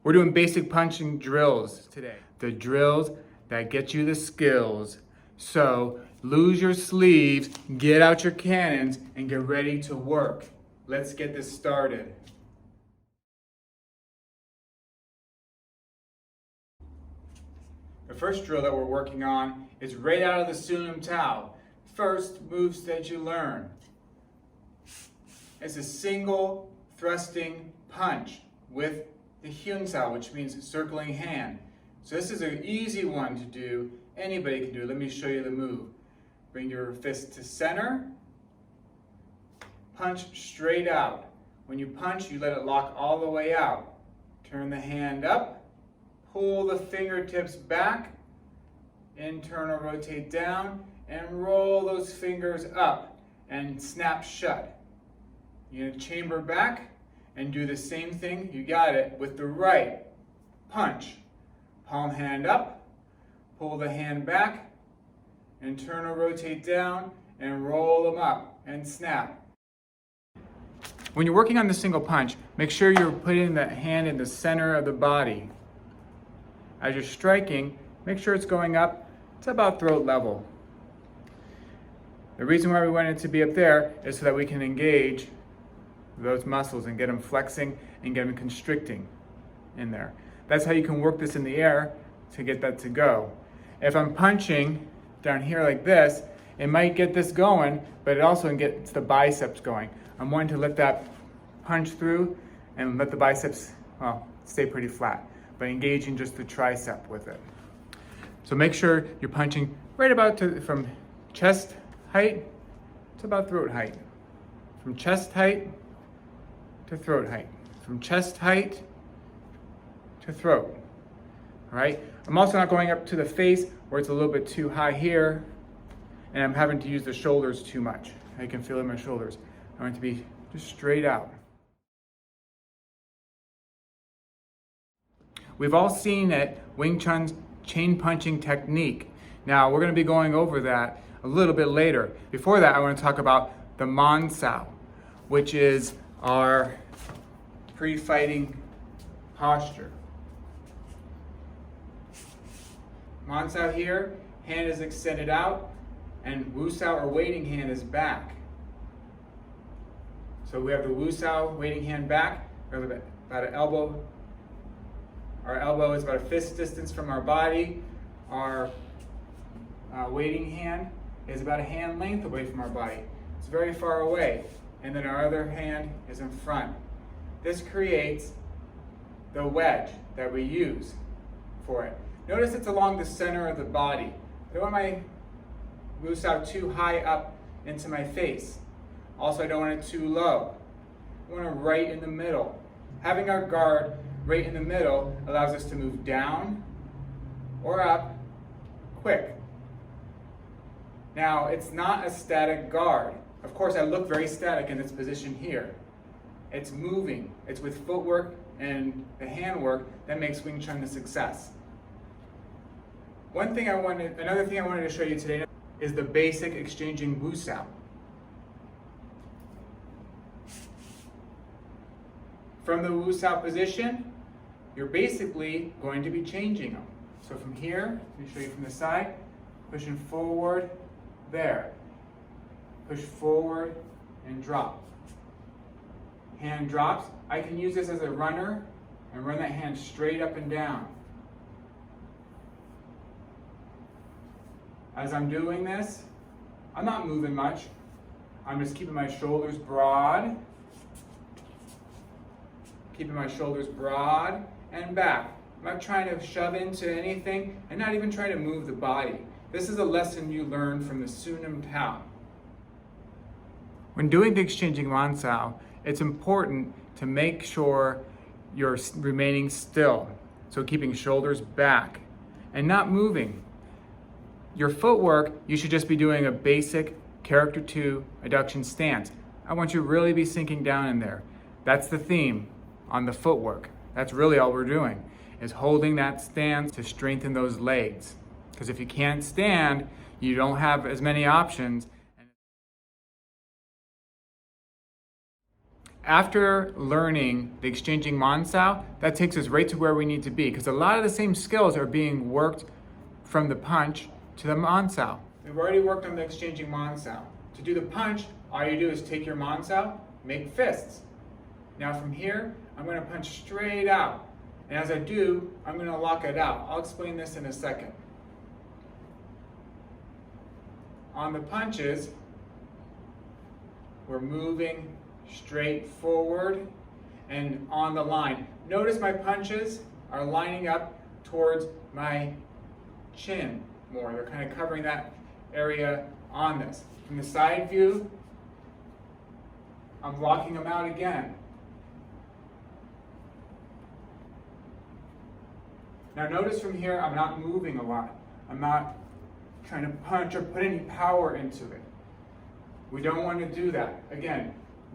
We're doing basic punching drills today. The drills that get you the skills. So lose your sleeves, get out your cannons, and get ready to work. Let's get this started. The first drill that we're working on is right out of the Sunum Tao. First moves that you learn. It's a single thrusting punch with the Hyun Sao, which means circling hand. So this is an easy one to do. Anybody can do it. Let me show you the move. Bring your fist to center. Punch straight out. When you punch, you let it lock all the way out. Turn the hand up. Pull the fingertips back. Internal rotate down. And roll those fingers up and snap shut. You're going to chamber back and do the same thing. You got it with the right punch. Palm hand up, pull the hand back, internal rotate down, and roll them up and snap. When you're working on the single punch, make sure you're putting the hand in the center of the body. As you're striking, make sure it's going up to about throat level. The reason why we want it to be up there is so that we can engage those muscles and get them flexing and get them constricting in there. That's how you can work this in the air to get that to go. If I'm punching down here like this, it might get this going, but it also gets the biceps going. I'm wanting to let that punch through and let the biceps, well, stay pretty flat, but engaging just the tricep with it. So make sure you're punching right about from chest height to about throat height. From chest height to throat height. From chest height to throat. All right? I'm also not going up to the face where it's a little bit too high here, and I'm having to use the shoulders too much. I can feel it in my shoulders. I want it to be just straight out. We've all seen it, Wing Chun's chain punching technique. Now, we're going to be going over that a little bit later. Before that, I want to talk about the Man Sao, which is our pre-fighting posture. Man Sao here, hand is extended out, and Wu Sao or waiting hand is back. So we have the Wu Sao waiting hand back, about an elbow. Our elbow is about a fist distance from our body. Our waiting hand is about a hand length away from our body. It's very far away. And then our other hand is in front. This creates the wedge that we use for it. Notice it's along the center of the body. I don't want my Wu Sao too high up into my face. Also, I don't want it too low. I want it right in the middle. Having our guard right in the middle allows us to move down or up quick. Now, it's not a static guard. Of course, I look very static in this position here. It's moving. It's with footwork and the handwork that makes Wing Chun a success. Another thing I wanted to show you today is the basic exchanging Wu Sao. From the Wu Sao position, you're basically going to be changing them. So from here, let me show you from the side, pushing forward, there. Push forward and drop. Hand drops. I can use this as a runner and run that hand straight up and down. As I'm doing this, I'm not moving much. I'm just keeping my shoulders broad. Keeping my shoulders broad and back. I'm not trying to shove into anything and not even trying to move the body. This is a lesson you learn from the Sunum Tao. When doing the exchanging Man Sao, it's important to make sure you're remaining still. So keeping shoulders back and not moving. Your footwork, you should just be doing a basic character 2 adduction stance. I want you to really be sinking down in there. That's the theme on the footwork. That's really all we're doing, is holding that stance to strengthen those legs. Because if you can't stand, you don't have as many options. After learning the exchanging Mansao, that takes us right to where we need to be, because a lot of the same skills are being worked from the punch to the Mansao. We've already worked on the exchanging Mansao. To do the punch, all you do is take your Mansao, make fists. Now from here, I'm going to punch straight out. And as I do, I'm going to lock it out. I'll explain this in a second. On the punches, we're moving straight forward and on the line. Notice my punches are lining up towards my chin more. They're kind of covering that area on this. From the side view, I'm locking them out again. Now notice from here, I'm not moving a lot. I'm not trying to punch or put any power into it. We don't want to do that. Again,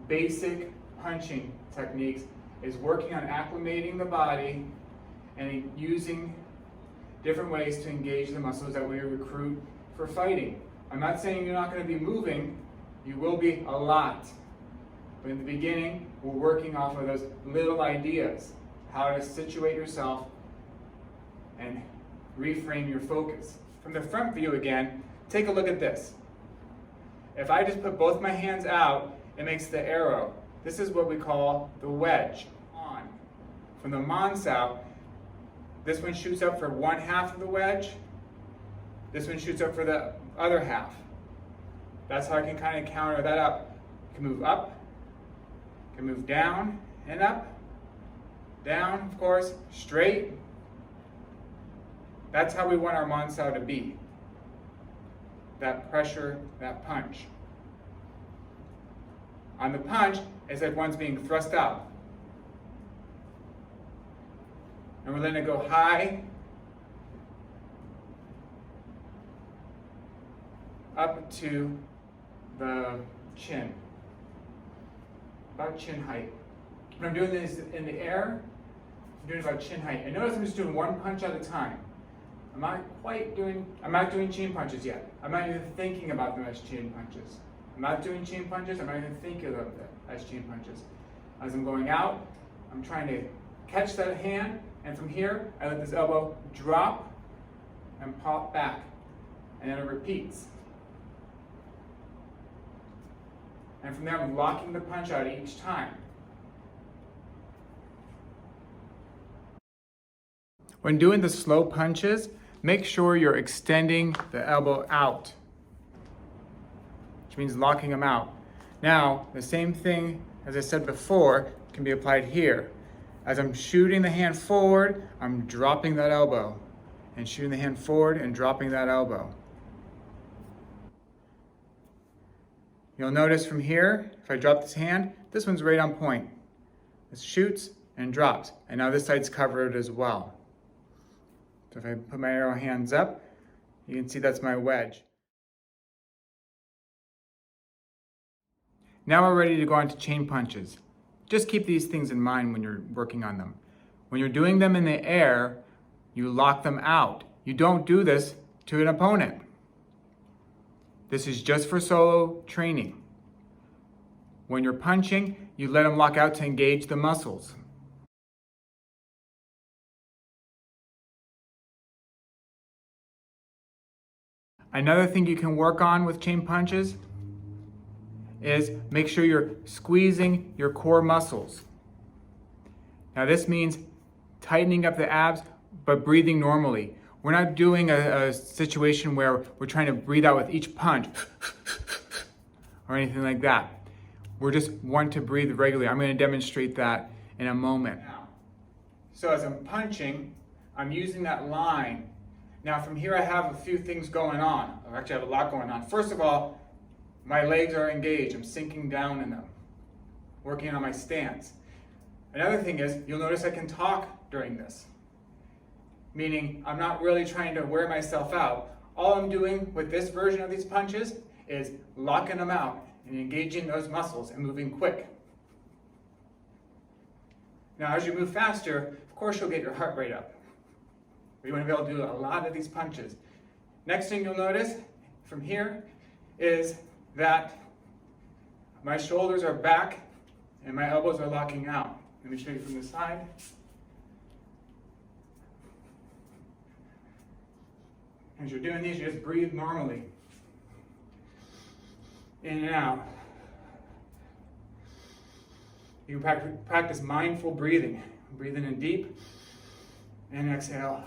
basic punching techniques is working on acclimating the body and using different ways to engage the muscles that we recruit for fighting. I'm not saying you're not going to be moving. You will be a lot. But in the beginning, we're working off of those little ideas, how to situate yourself and reframe your focus. From the front view again, take a look at this. If I just put both my hands out, it makes the arrow. This is what we call the wedge. On. From the Mansao, this one shoots up for one half of the wedge. This one shoots up for the other half. That's how I can kind of counter that up. You can move up, you can move down and up, down, of course, straight. That's how we want our Mansao to be. That pressure, that punch. On the punch, it's like one's being thrust out. And we're letting it go high, up to the chin, about chin height. When I'm doing this in the air, I'm doing about chin height. And notice I'm just doing one punch at a time. I'm not doing chin punches yet. I'm not even thinking about them as chin punches. I'm not doing chin punches, I'm not even thinking of them as chin punches. As I'm going out, I'm trying to catch that hand, and from here, I let this elbow drop and pop back. And then it repeats. And from there, I'm locking the punch out each time. When doing the slow punches, make sure you're extending the elbow out, which means locking them out. Now, the same thing as I said before can be applied here. As I'm shooting the hand forward, I'm dropping that elbow, and shooting the hand forward and dropping that elbow. You'll notice from here, if I drop this hand, this one's right on point. It shoots and drops, and now this side's covered as well. So if I put my arrow hands up, you can see that's my wedge. Now we're ready to go on to chain punches. Just keep these things in mind when you're working on them. When you're doing them in the air, you lock them out. You don't do this to an opponent. This is just for solo training. When you're punching, you let them lock out to engage the muscles. Another thing you can work on with chain punches is make sure you're squeezing your core muscles. Now this means tightening up the abs, but breathing normally. We're not doing a situation where we're trying to breathe out with each punch or anything like that. We're just want to breathe regularly. I'm going to demonstrate that in a moment. So as I'm punching, I'm using that line. Now from here I have a few things going on. I actually have a lot going on. First of all, my legs are engaged. I'm sinking down in them, working on my stance. Another thing is, you'll notice I can talk during this. Meaning, I'm not really trying to wear myself out. All I'm doing with this version of these punches is locking them out and engaging those muscles and moving quick. Now, as you move faster, of course you'll get your heart rate up. But you want to be able to do a lot of these punches. Next thing you'll notice from here is that my shoulders are back and my elbows are locking out. Let me show you from the side. As you're doing these, you just breathe normally. In and out. You can practice mindful breathing. Breathing in deep and exhale.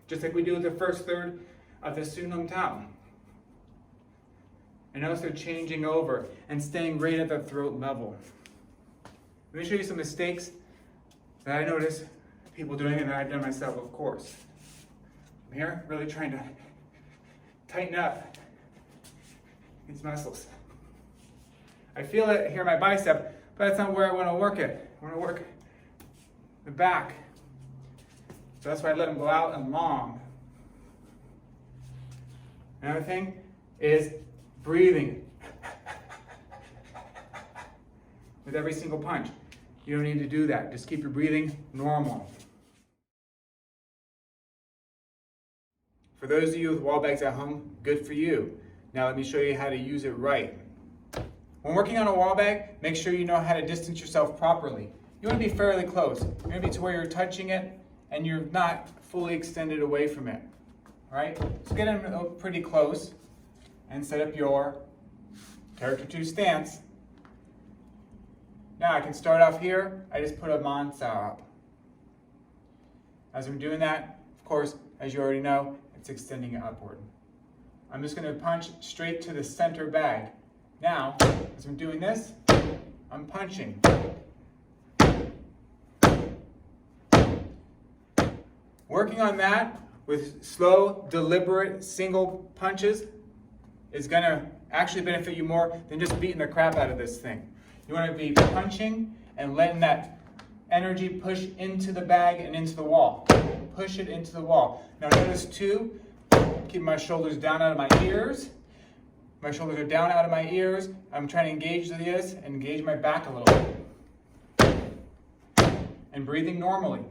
Just like we do with the first third of the Sunam Tao. And notice they're changing over and staying right at the throat level. Let me show you some mistakes that I notice people doing and that I've done myself, of course. I'm here really trying to tighten up these muscles. I feel it here in my bicep, but that's not where I want to work it. I want to work the back. So that's why I let them go out and long. Another thing is breathing with every single punch. You don't need to do that. Just keep your breathing normal. For those of you with wall bags at home, good for you. Now let me show you how to use it right. When working on a wall bag, make sure you know how to distance yourself properly. You want to be fairly close. You want to be to where you're touching it and you're not fully extended away from it. All right? So get in pretty close and set up your character 2 stance. Now I can start off here. I just put a mansa up. As I'm doing that, of course, as you already know, it's extending it upward. I'm just going to punch straight to the center bag. Now, as I'm doing this, I'm punching. Working on that with slow, deliberate, single punches is going to actually benefit you more than just beating the crap out of this thing. You want to be punching and letting that energy push into the bag and into the wall. Push it into the wall. Now notice too, keep my shoulders down out of my ears. My shoulders are down out of my ears. I'm trying to engage this and engage my back a little bit. And breathing normally,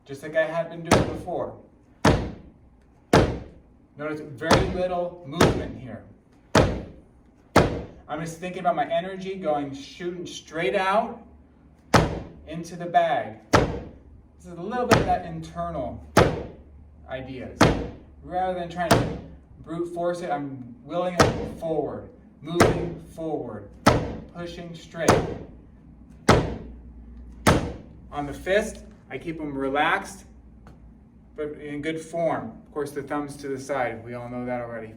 just like I had been doing before. Notice very little movement here. I'm just thinking about my energy shooting straight out into the bag. This is a little bit of that internal ideas. Rather than trying to brute force it, I'm willing it forward, moving forward, pushing straight. On the fist, I keep them relaxed, but in good form. Of course, the thumbs to the side. We all know that already.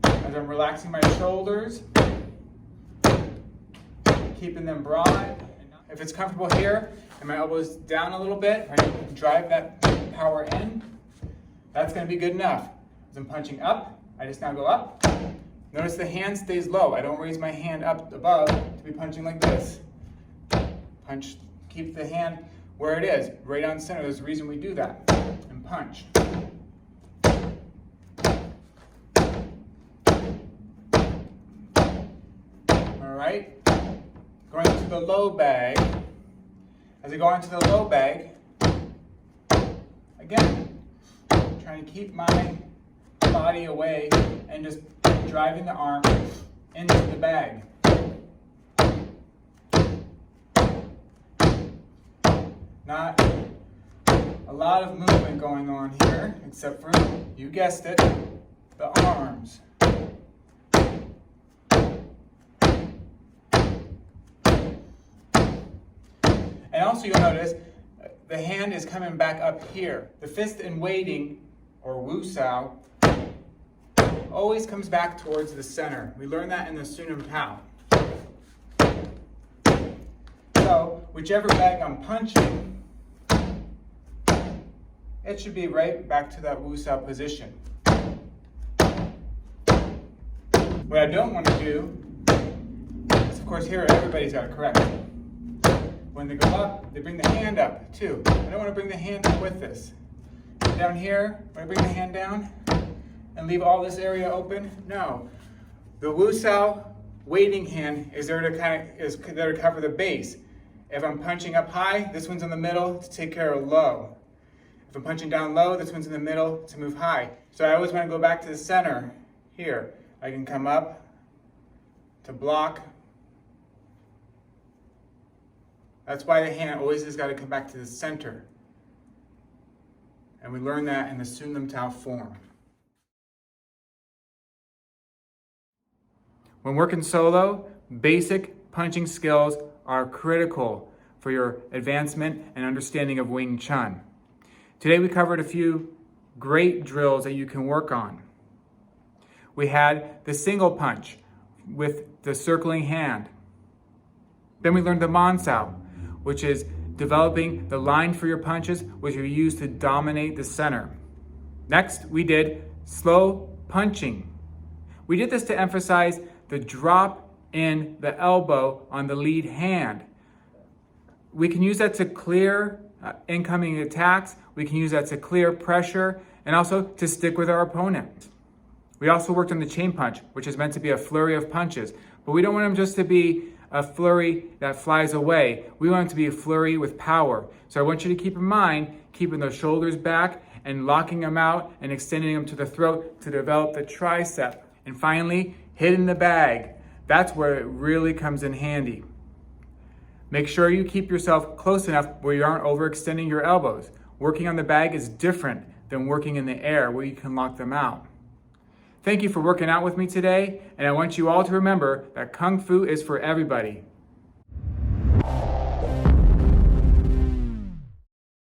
As I'm relaxing my shoulders, keeping them broad. If it's comfortable here, and my elbows down a little bit, I can drive that power in, that's going to be good enough. As I'm punching up, I just now go up. Notice the hand stays low. I don't raise my hand up above to be punching like this. Punch, keep the hand where it is, right on center. There's a reason we do that. And punch. All right. Going to the low bag. As I go into the low bag, again, trying to keep my body away and just driving the arm into the bag. Not a lot of movement going on here, except for, you guessed it, the arms. And also you'll notice the hand is coming back up here. The fist in waiting, or Wu Sao, always comes back towards the center. We learned that in the Sunam Tao. So, whichever bag I'm punching, it should be right back to that Wu Sao position. What I don't want to do is, of course, here everybody's got it correct. When they go up, they bring the hand up too. I don't want to bring the hand up with this. Down here, when I bring the hand down and leave all this area open, no. The Wu Sao waiting hand is there to cover the base. If I'm punching up high, this one's in the middle to take care of low. If I'm punching down low, this one's in the middle to move high. So I always want to go back to the center here. I can come up to block. That's why the hand always has got to come back to the center. And we learn that in the Sun Lim Tao form. When working solo, basic punching skills are critical for your advancement and understanding of Wing Chun. Today we covered a few great drills that you can work on. We had the single punch with the circling hand. Then we learned the Man Sao, which is developing the line for your punches, which you use to dominate the center. Next, we did slow punching. We did this to emphasize the drop in the elbow on the lead hand. We can use that to clear incoming attacks. We can use that to clear pressure and also to stick with our opponent. We also worked on the chain punch, which is meant to be a flurry of punches, but we don't want them just to be a flurry that flies away. We want it to be a flurry with power. So I want you to keep in mind keeping those shoulders back and locking them out and extending them to the throat to develop the tricep. And finally, hitting the bag. That's where it really comes in handy. Make sure you keep yourself close enough where you aren't overextending your elbows. Working on the bag is different than working in the air where you can lock them out. Thank you for working out with me today, and I want you all to remember that Kung Fu is for everybody.